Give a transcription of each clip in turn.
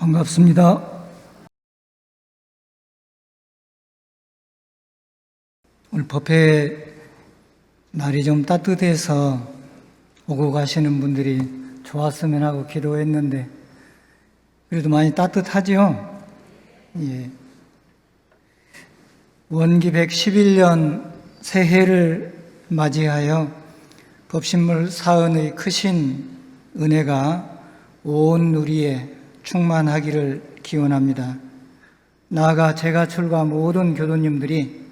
반갑습니다. 오늘 법회 날이 좀 따뜻해서 오고 가시는 분들이 좋았으면 하고 기도했는데 그래도 많이 따뜻하죠? 예. 원기 111년 새해를 맞이하여 법신물 사은의 크신 은혜가 온 우리에 충만하기를 기원합니다. 나아가 제가 출가 모든 교도님들이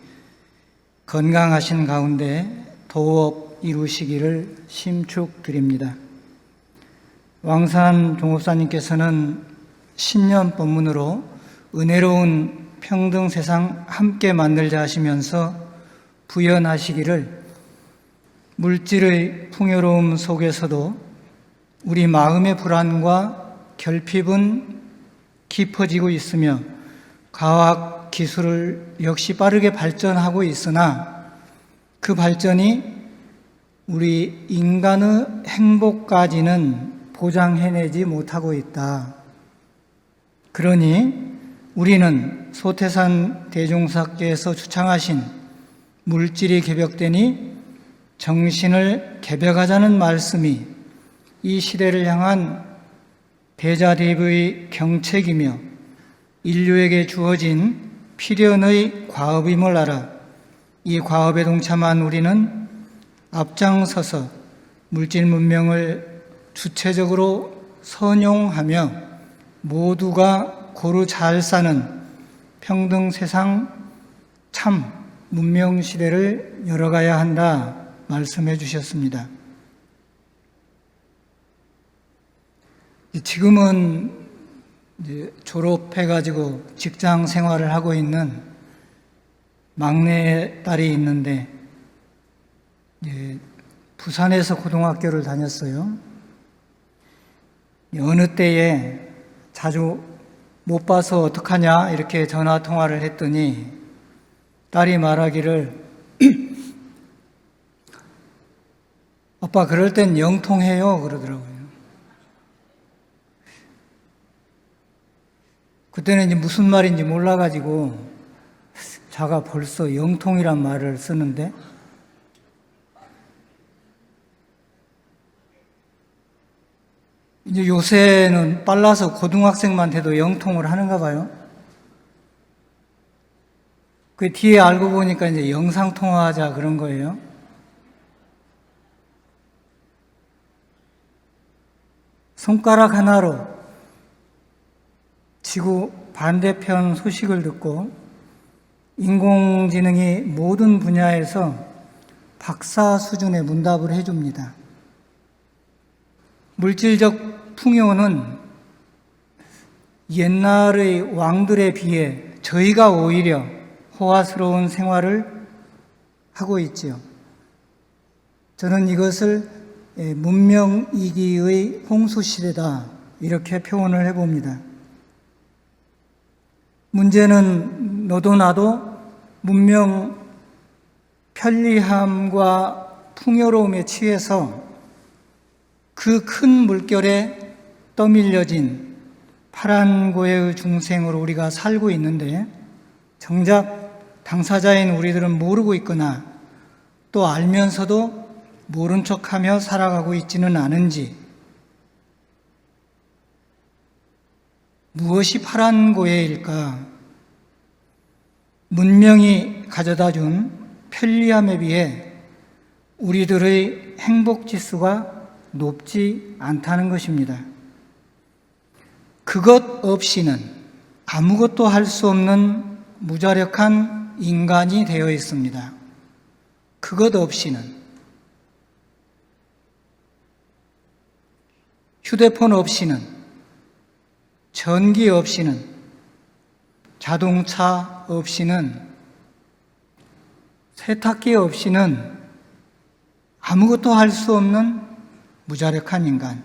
건강하신 가운데 도업 이루시기를 심축드립니다. 왕산 종업사님께서는 신년 법문으로 은혜로운 평등 세상 함께 만들자 하시면서 부연하시기를 물질의 풍요로움 속에서도 우리 마음의 불안과 결핍은 깊어지고 있으며 과학 기술을 역시 빠르게 발전하고 있으나 그 발전이 우리 인간의 행복까지는 보장해내지 못하고 있다. 그러니 우리는 소태산 대종사께서 주창하신 물질이 개벽되니 정신을 개벽하자는 말씀이 이 시대를 향한 대자대비의 경책이며 인류에게 주어진 필연의 과업임을 알아 이 과업에 동참한 우리는 앞장서서 물질 문명을 주체적으로 선용하며 모두가 고루 잘 사는 평등 세상 참 문명 시대를 열어가야 한다 말씀해 주셨습니다. 지금은 이제 졸업해가지고 직장 생활을 하고 있는 막내 딸이 있는데 부산에서 고등학교를 다녔어요. 어느 때에 자주 못 봐서 어떡하냐 이렇게 전화 통화를 했더니 딸이 말하기를 아빠 그럴 땐 영통해요 그러더라고요. 그때는 이제 무슨 말인지 몰라가지고 자가 벌써 영통이란 말을 쓰는데 이제 요새는 빨라서 고등학생만 돼도 영통을 하는가 봐요. 그 뒤에 알고 보니까 이제 영상통화하자 그런 거예요. 손가락 하나로 지구 반대편 소식을 듣고 인공지능이 모든 분야에서 박사 수준의 문답을 해줍니다. 물질적 풍요는 옛날의 왕들에 비해 저희가 오히려 호화스러운 생활을 하고 있지요. 저는 이것을 문명이기의 홍수시대다 이렇게 표현을 해봅니다. 문제는 너도 나도 문명 편리함과 풍요로움에 취해서 그 큰 물결에 떠밀려진 파란 고해의 중생으로 우리가 살고 있는데 정작 당사자인 우리들은 모르고 있거나 또 알면서도 모른 척하며 살아가고 있지는 않은지 무엇이 파란 고해일까? 문명이 가져다준 편리함에 비해 우리들의 행복 지수가 높지 않다는 것입니다. 그것 없이는 아무것도 할 수 없는 무자력한 인간이 되어 있습니다. 그것 없이는 휴대폰 없이는 전기 없이는 자동차 없이는 세탁기 없이는 아무것도 할 수 없는 무자력한 인간.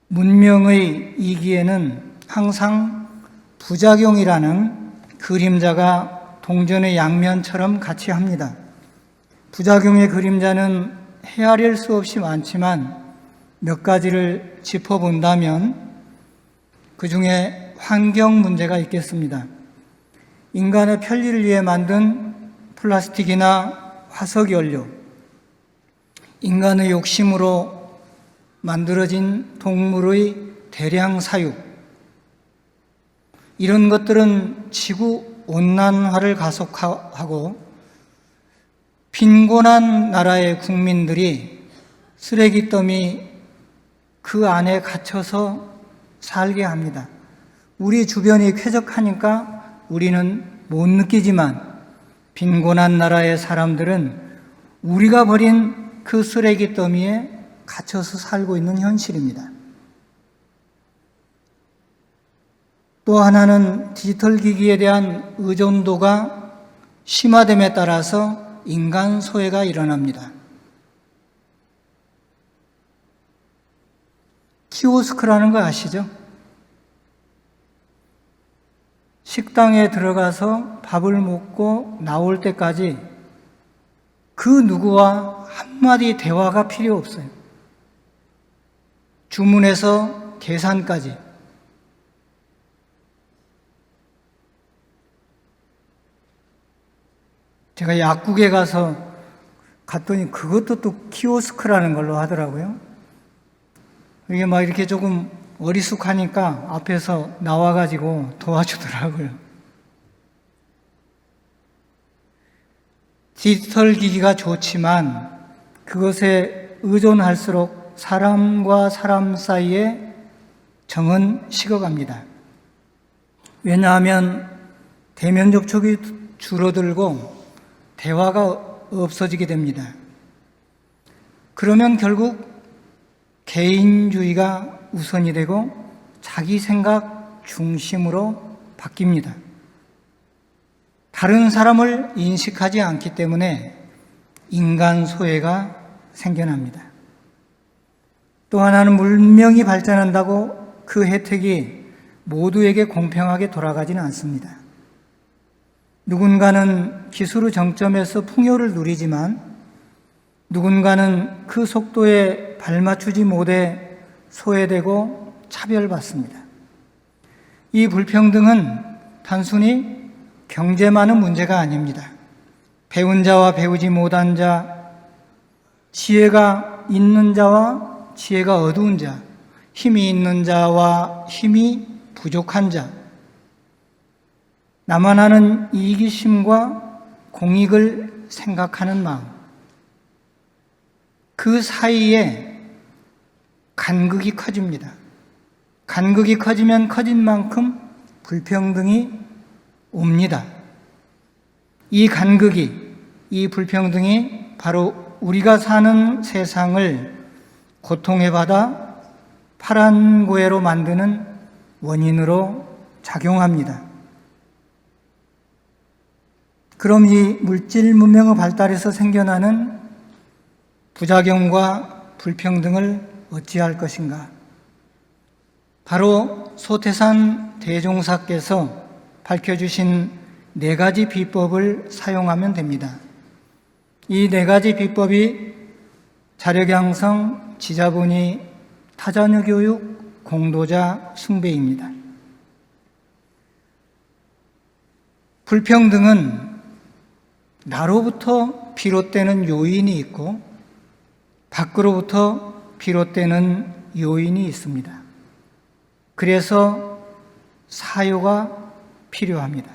문명의 이기에는 항상 부작용이라는 그림자가 동전의 양면처럼 같이 합니다. 부작용의 그림자는 헤아릴 수 없이 많지만 몇 가지를 짚어본다면 그 중에 환경 문제가 있겠습니다. 인간의 편리를 위해 만든 플라스틱이나 화석연료, 인간의 욕심으로 만들어진 동물의 대량 사육, 이런 것들은 지구 온난화를 가속하고 빈곤한 나라의 국민들이 쓰레기 더미 그 안에 갇혀서 살게 합니다. 우리 주변이 쾌적하니까 우리는 못 느끼지만 빈곤한 나라의 사람들은 우리가 버린 그 쓰레기 더미에 갇혀서 살고 있는 현실입니다. 또 하나는 디지털 기기에 대한 의존도가 심화됨에 따라서 인간 소외가 일어납니다. 키오스크라는 거 아시죠? 식당에 들어가서 밥을 먹고 나올 때까지 그 누구와 한마디 대화가 필요 없어요. 주문해서 계산까지. 제가 약국에 갔더니 그것도 또 키오스크라는 걸로 하더라고요. 이게 막 이렇게 조금 어리숙하니까 앞에서 나와가지고 도와주더라고요. 디지털 기기가 좋지만 그것에 의존할수록 사람과 사람 사이에 정은 식어갑니다. 왜냐하면 대면 접촉이 줄어들고 대화가 없어지게 됩니다. 그러면 결국 개인주의가 우선이 되고 자기 생각 중심으로 바뀝니다. 다른 사람을 인식하지 않기 때문에 인간 소외가 생겨납니다. 또 하나는 문명이 발전한다고 그 혜택이 모두에게 공평하게 돌아가지는 않습니다. 누군가는 기술의 정점에서 풍요를 누리지만 누군가는 그 속도에 발맞추지 못해 소외되고 차별받습니다. 이 불평등은 단순히 경제만의 문제가 아닙니다. 배운 자와 배우지 못한 자, 지혜가 있는 자와 지혜가 어두운 자, 힘이 있는 자와 힘이 부족한 자, 나만 아는 이기심과 공익을 생각하는 마음, 그 사이에 간극이 커집니다. 간극이 커지면 커진 만큼 불평등이 옵니다. 이 간극이, 이 불평등이 바로 우리가 사는 세상을 고통에 받아 파란고해로 만드는 원인으로 작용합니다. 그럼 이 물질 문명의 발달에서 생겨나는 부작용과 불평등을 어찌할 것인가? 바로 소태산 대종사께서 밝혀주신 4가지 비법을 사용하면 됩니다. 이 4가지 비법이 자력양성, 지자본의, 타자녀교육, 공도자, 숭배입니다. 불평등은 나로부터 비롯되는 요인이 있고 밖으로부터 비롯되는 요인이 있습니다. 그래서 사유가 필요합니다.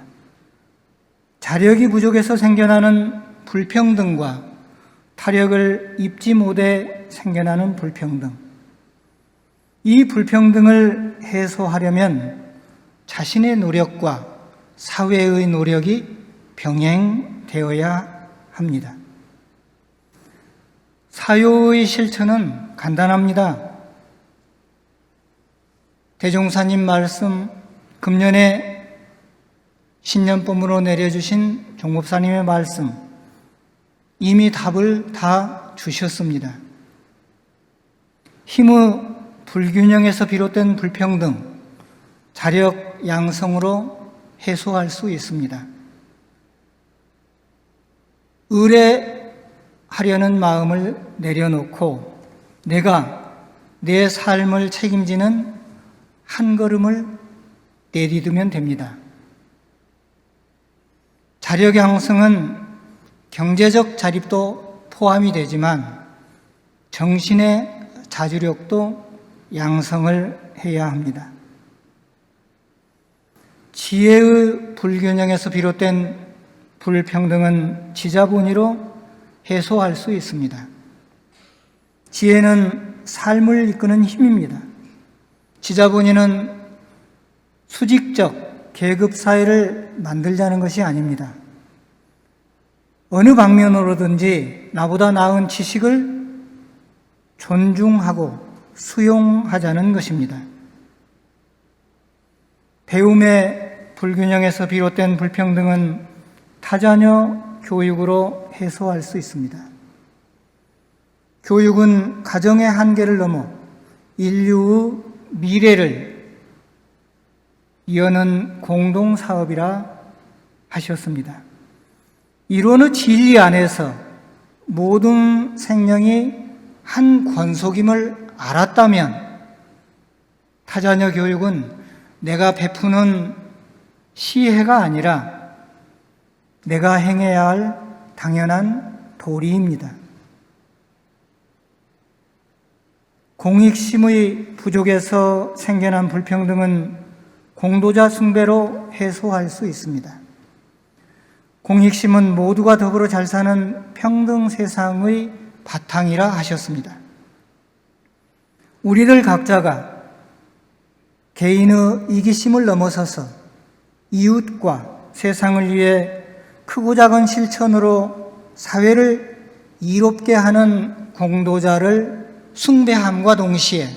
자력이 부족해서 생겨나는 불평등과 타력을 입지 못해 생겨나는 불평등. 이 불평등을 해소하려면 자신의 노력과 사회의 노력이 병행되어야 합니다. 사유의 실천은 간단합니다. 대종사님 말씀, 금년에 신년법으로 내려주신 종법사님의 말씀, 이미 답을 다 주셨습니다. 힘의 불균형에서 비롯된 불평등, 자력 양성으로 해소할 수 있습니다. 의뢰하지 하려는 마음을 내려놓고 내가 내 삶을 책임지는 한 걸음을 내디두면 됩니다. 자력 양성은 경제적 자립도 포함이 되지만 정신의 자주력도 양성을 해야 합니다. 지혜의 불균형에서 비롯된 불평등은 지자본의로 해소할 수 있습니다. 지혜는 삶을 이끄는 힘입니다. 지자본의는 수직적 계급사회를 만들자는 것이 아닙니다. 어느 방면으로든지 나보다 나은 지식을 존중하고 수용하자는 것입니다. 배움의 불균형에서 비롯된 불평등은 타자녀 교육으로 해소할 수 있습니다. 교육은 가정의 한계를 넘어 인류의 미래를 여는 공동사업이라 하셨습니다. 이론의 진리 안에서 모든 생명이 한 권속임을 알았다면 타자녀 교육은 내가 베푸는 시혜가 아니라 내가 행해야 할 당연한 도리입니다. 공익심의 부족에서 생겨난 불평등은 공도자 숭배로 해소할 수 있습니다. 공익심은 모두가 더불어 잘 사는 평등 세상의 바탕이라 하셨습니다. 우리들 각자가 개인의 이기심을 넘어서서 이웃과 세상을 위해 크고 작은 실천으로 사회를 이롭게 하는 공도자를 숭배함과 동시에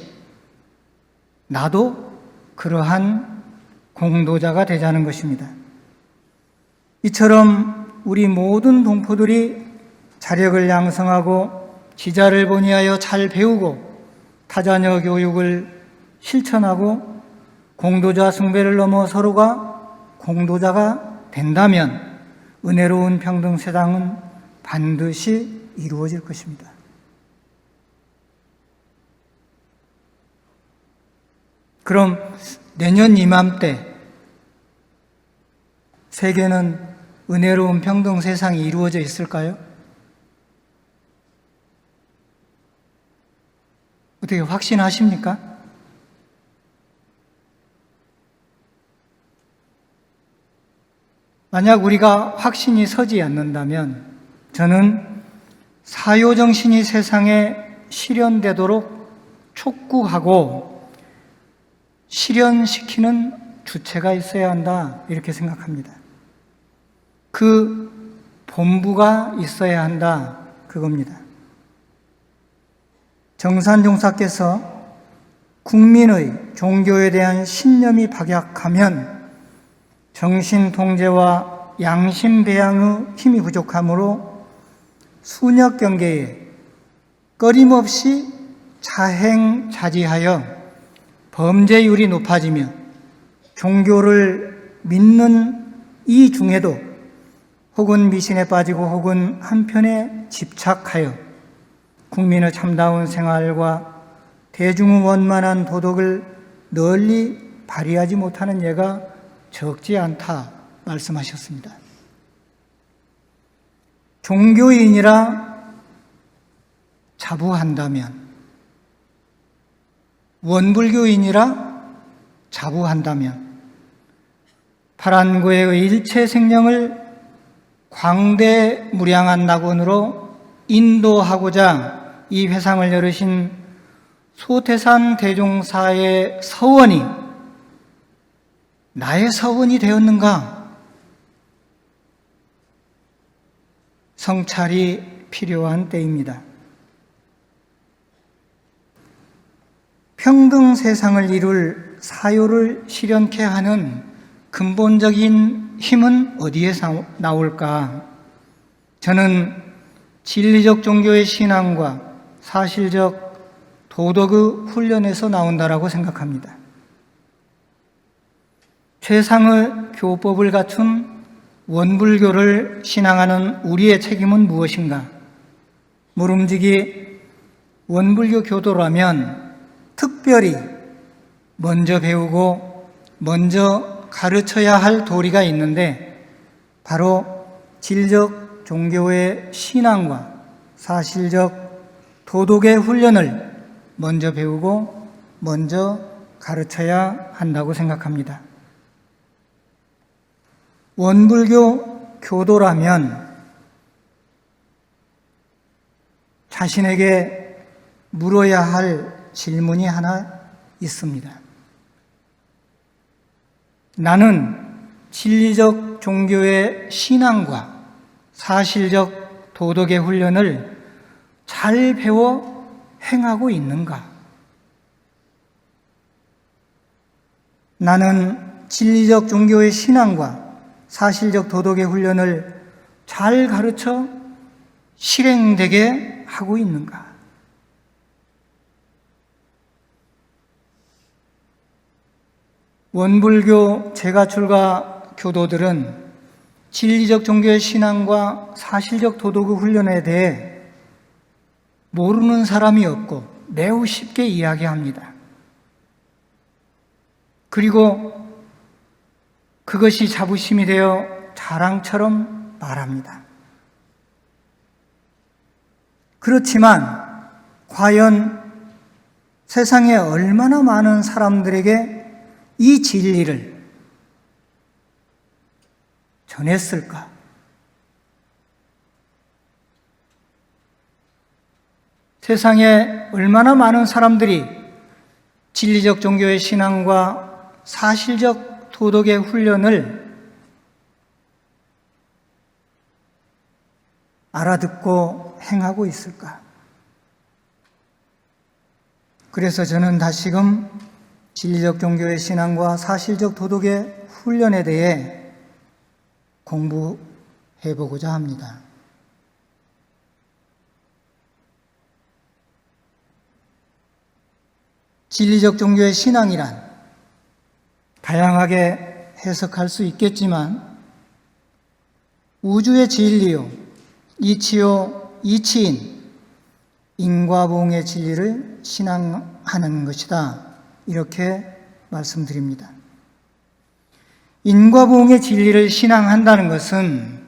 나도 그러한 공도자가 되자는 것입니다. 이처럼 우리 모든 동포들이 자력을 양성하고 지자를 본의하여 잘 배우고 타자녀 교육을 실천하고 공도자 숭배를 넘어 서로가 공도자가 된다면 은혜로운 평등 세상은 반드시 이루어질 것입니다. 그럼 내년 이맘때 세계는 은혜로운 평등 세상이 이루어져 있을까요? 어떻게 확신하십니까? 만약 우리가 확신이 서지 않는다면 저는 사요정신이 세상에 실현되도록 촉구하고 실현시키는 주체가 있어야 한다 이렇게 생각합니다. 그 본부가 있어야 한다 그겁니다. 정산종사께서 국민의 종교에 대한 신념이 박약하면 정신통제와 양심배양의 힘이 부족하므로 순역경계에 끊임없이 자행자지하여 범죄율이 높아지며 종교를 믿는 이 중에도 혹은 미신에 빠지고 혹은 한편에 집착하여 국민의 참다운 생활과 대중의 원만한 도덕을 널리 발휘하지 못하는 예가 적지 않다 말씀하셨습니다. 종교인이라 자부한다면, 원불교인이라 자부한다면 파란고의 일체 생명을 광대무량한 낙원으로 인도하고자 이 회상을 열으신 소태산 대종사의 서원이 나의 서원이 되었는가? 성찰이 필요한 때입니다. 평등 세상을 이룰 사요를 실현케 하는 근본적인 힘은 어디에서 나올까? 저는 진리적 종교의 신앙과 사실적 도덕의 훈련에서 나온다라고 생각합니다. 최상의 교법을 갖춘 원불교를 신앙하는 우리의 책임은 무엇인가? 모름지기 원불교 교도라면 특별히 먼저 배우고 먼저 가르쳐야 할 도리가 있는데, 바로 진리적 종교의 신앙과 사실적 도덕의 훈련을 먼저 배우고 먼저 가르쳐야 한다고 생각합니다. 원불교 교도라면 자신에게 물어야 할 질문이 하나 있습니다. 나는 진리적 종교의 신앙과 사실적 도덕의 훈련을 잘 배워 행하고 있는가? 나는 진리적 종교의 신앙과 사실적 도덕의 훈련을 잘 가르쳐 실행되게 하고 있는가? 원불교 제가출가 교도들은 진리적 종교의 신앙과 사실적 도덕의 훈련에 대해 모르는 사람이 없고 매우 쉽게 이야기합니다. 그리고 그것이 자부심이 되어 자랑처럼 말합니다. 그렇지만 과연 세상에 얼마나 많은 사람들에게 이 진리를 전했을까? 세상에 얼마나 많은 사람들이 진리적 종교의 신앙과 사실적 도덕의 훈련을 알아듣고 행하고 있을까? 그래서 저는 다시금 진리적 종교의 신앙과 사실적 도덕의 훈련에 대해 공부해 보고자 합니다. 진리적 종교의 신앙이란 다양하게 해석할 수 있겠지만, 우주의 진리요, 이치요, 이치인 인과보응의 진리를 신앙하는 것이다, 이렇게 말씀드립니다. 인과보응의 진리를 신앙한다는 것은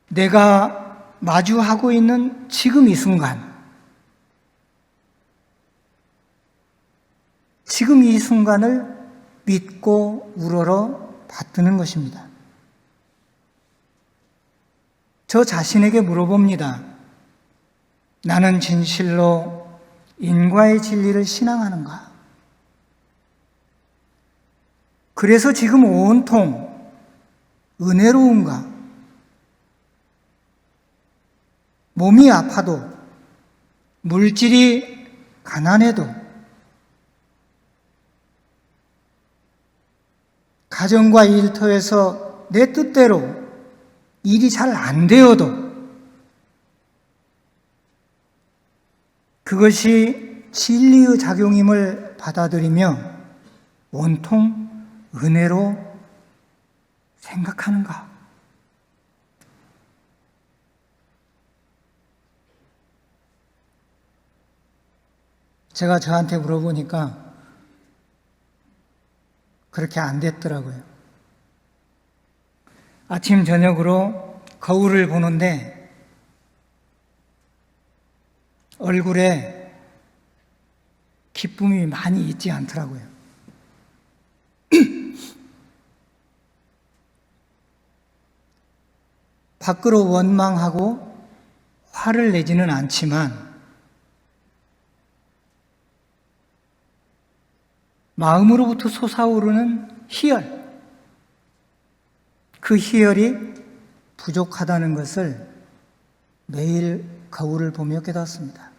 내가 마주하고 있는 지금 이 순간, 지금 이 순간을 믿고 우러러 받드는 것입니다. 저 자신에게 물어봅니다. 나는 진실로 인과의 진리를 신앙하는가? 그래서 지금 온통 은혜로운가? 몸이 아파도, 물질이 가난해도, 가정과 일터에서 내 뜻대로 일이 잘 안 되어도 그것이 진리의 작용임을 받아들이며 온통 은혜로 생각하는가? 제가 저한테 물어보니까 그렇게 안 됐더라고요. 아침 저녁으로 거울을 보는데 얼굴에 기쁨이 많이 있지 않더라고요. 밖으로 원망하고 화를 내지는 않지만 마음으로부터 솟아오르는 희열, 그 희열이 부족하다는 것을 매일 거울을 보며 깨닫습니다.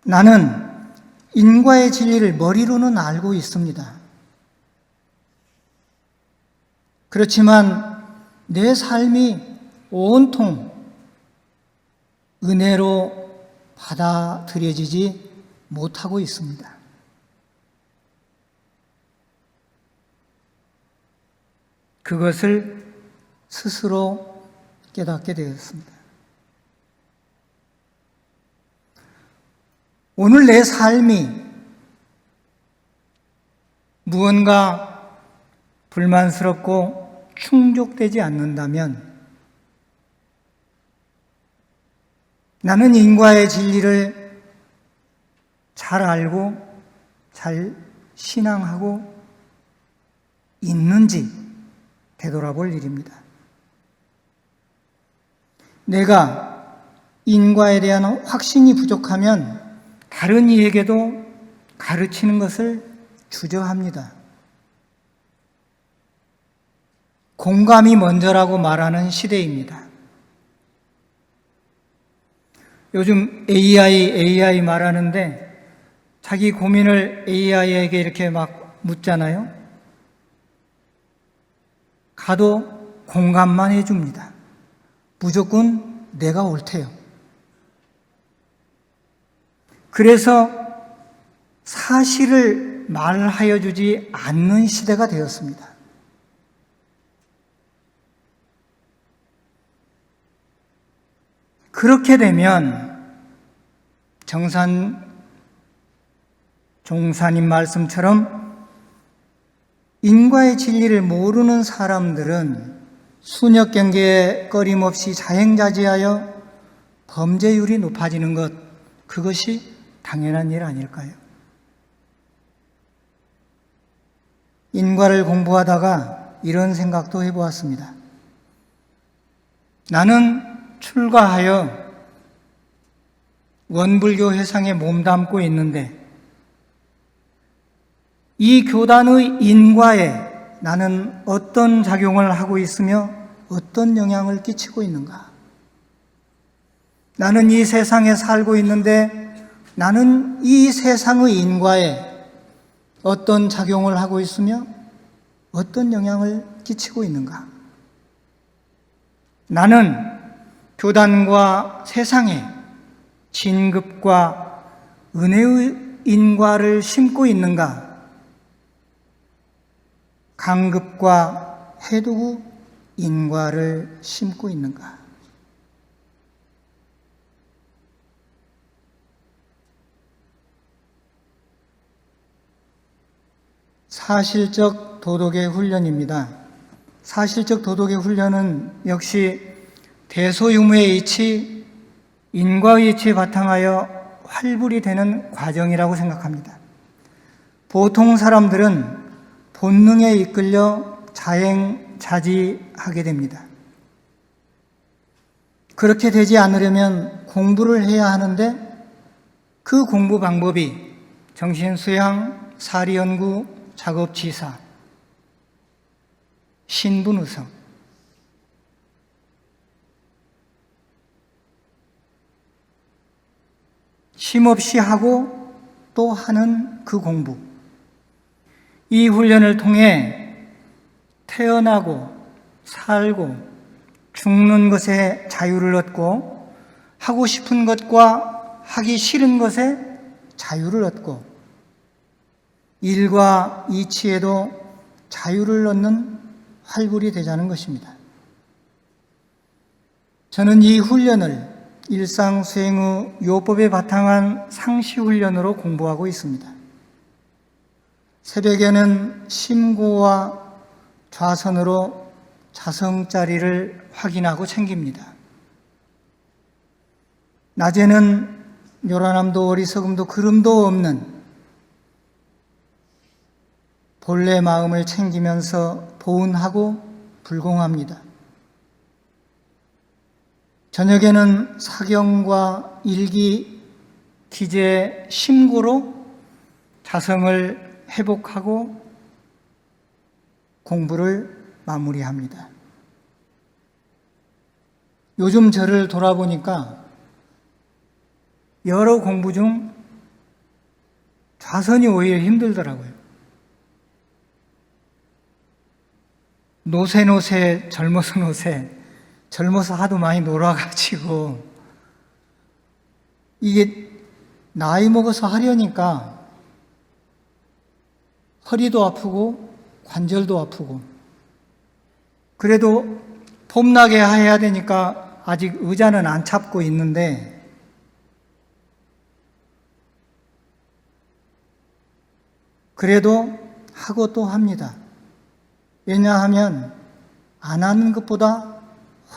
나는 인과의 진리를 머리로는 알고 있습니다. 그렇지만 내 삶이 온통 은혜로 받아들여지지 못하고 있습니다. 그것을 스스로 깨닫게 되었습니다. 오늘 내 삶이 무언가 불만스럽고 충족되지 않는다면 나는 인과의 진리를 잘 알고 잘 신앙하고 있는지 되돌아볼 일입니다. 내가 인과에 대한 확신이 부족하면 다른 이에게도 가르치는 것을 주저합니다. 공감이 먼저라고 말하는 시대입니다. 요즘 AI 말하는데 자기 고민을 AI에게 이렇게 막 묻잖아요. 가도 공감만 해줍니다. 무조건 내가 옳대요. 그래서 사실을 말하여 주지 않는 시대가 되었습니다. 그렇게 되면 종사님 말씀처럼 인과의 진리를 모르는 사람들은 순역 경계에 꺼림없이 자행자지하여 범죄율이 높아지는 것, 그것이 당연한 일 아닐까요? 인과를 공부하다가 이런 생각도 해보았습니다. 나는 출가하여 원불교 회상에 몸담고 있는데 이 교단의 인과에 나는 어떤 작용을 하고 있으며 어떤 영향을 끼치고 있는가? 나는 이 세상에 살고 있는데 나는 이 세상의 인과에 어떤 작용을 하고 있으며 어떤 영향을 끼치고 있는가? 나는 교단과 세상에 진급과 은혜의 인과를 심고 있는가? 강급과 해독의 인과를 심고 있는가? 사실적 도덕의 훈련입니다. 사실적 도덕의 훈련은 역시 대소유무의 이치, 인과의 이치에 바탕하여 활불이 되는 과정이라고 생각합니다. 보통 사람들은 본능에 이끌려 자행자지하게 됩니다. 그렇게 되지 않으려면 공부를 해야 하는데 그 공부 방법이 정신수양, 사리연구, 작업지사, 신분의성, 쉼없이 하고 또 하는 그 공부, 이 훈련을 통해 태어나고 살고 죽는 것에 자유를 얻고 하고 싶은 것과 하기 싫은 것에 자유를 얻고 일과 이치에도 자유를 얻는 활불이 되자는 것입니다. 저는 이 훈련을 일상 수행의 요법에 바탕한 상시훈련으로 공부하고 있습니다. 새벽에는 심고와 좌선으로 자성자리를 확인하고 챙깁니다. 낮에는 요란함도 어리석음도 그름도 없는 본래 마음을 챙기면서 보은하고 불공합니다. 저녁에는 사경과 일기, 기재, 심고로 자성을 회복하고 공부를 마무리합니다. 요즘 저를 돌아보니까 여러 공부 중 좌선이 오히려 힘들더라고요. 노세 젊어서 하도 많이 놀아가지고 이게 나이 먹어서 하려니까 허리도 아프고 관절도 아프고 그래도 폼나게 해야 되니까 아직 의자는 안 잡고 있는데 그래도 하고 또 합니다. 왜냐하면 안 하는 것보다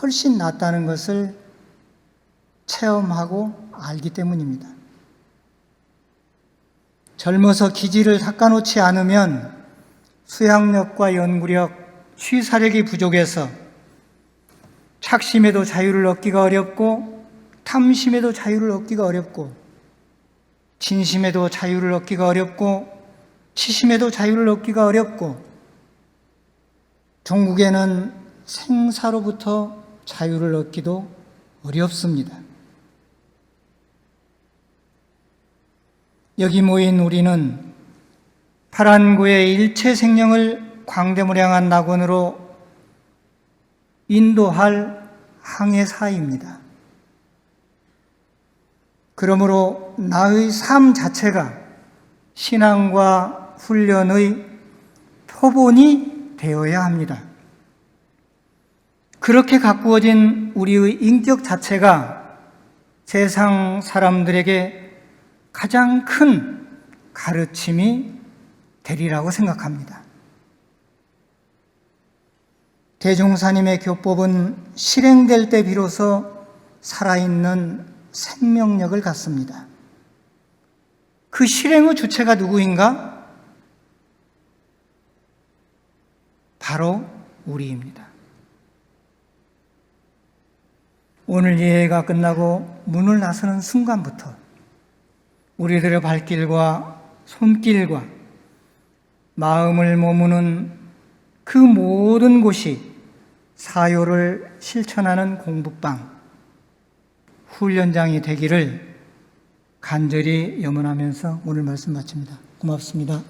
훨씬 낫다는 것을 체험하고 알기 때문입니다. 젊어서 기질을 닦아놓지 않으면 수양력과 연구력, 취사력이 부족해서 착심에도 자유를 얻기가 어렵고 탐심에도 자유를 얻기가 어렵고 진심에도 자유를 얻기가 어렵고 치심에도 자유를 얻기가 어렵고 종국에는 생사로부터 자유를 얻기도 어렵습니다. 여기 모인 우리는 파란구의 일체 생명을 광대무량한 낙원으로 인도할 항해사입니다. 그러므로 나의 삶 자체가 신앙과 훈련의 표본이 되어야 합니다. 그렇게 가꾸어진 우리의 인격 자체가 세상 사람들에게 가장 큰 가르침이 되리라고 생각합니다. 대종사님의 교법은 실행될 때 비로소 살아있는 생명력을 갖습니다. 그 실행의 주체가 누구인가? 바로 우리입니다. 오늘 예회가 끝나고 문을 나서는 순간부터 우리들의 발길과 손길과 마음을 머무는 그 모든 곳이 사요를 실천하는 공부방, 훈련장이 되기를 간절히 염원하면서 오늘 말씀 마칩니다. 고맙습니다.